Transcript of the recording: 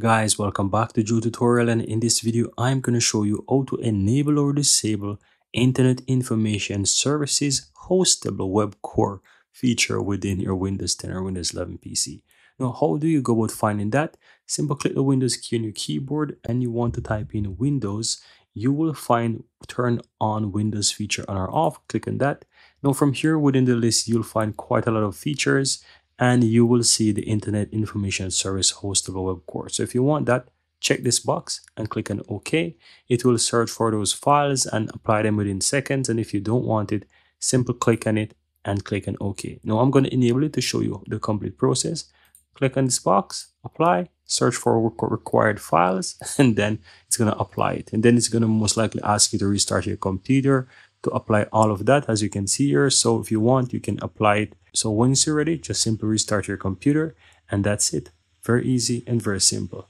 Guys, welcome back to Joe Tutorial, and in this video I'm going to show you how to enable or disable Internet Information Services Hostable Web Core feature within your Windows 10 or Windows 11 PC. Now, how do you go about finding that? Simply click the Windows key on your keyboard and you want to type in Windows. You will find turn on Windows feature on or off. Click on that. Now from here within the list, you'll find quite a lot of features and you will see the Internet Information Service Hostable Web Core. So if you want that, check this box and click on OK. It will search for those files and apply them within seconds. And if you don't want it, simply click on it and click on OK. Now I'm going to enable it to show you the complete process. Click on this box, apply, search for required files, and then it's going to apply it. And then it's going to most likely ask you to restart your computer to apply all of that, as you can see here. So if you want, you can apply it. So once you're ready, just simply restart your computer, and that's it. Very easy and very simple.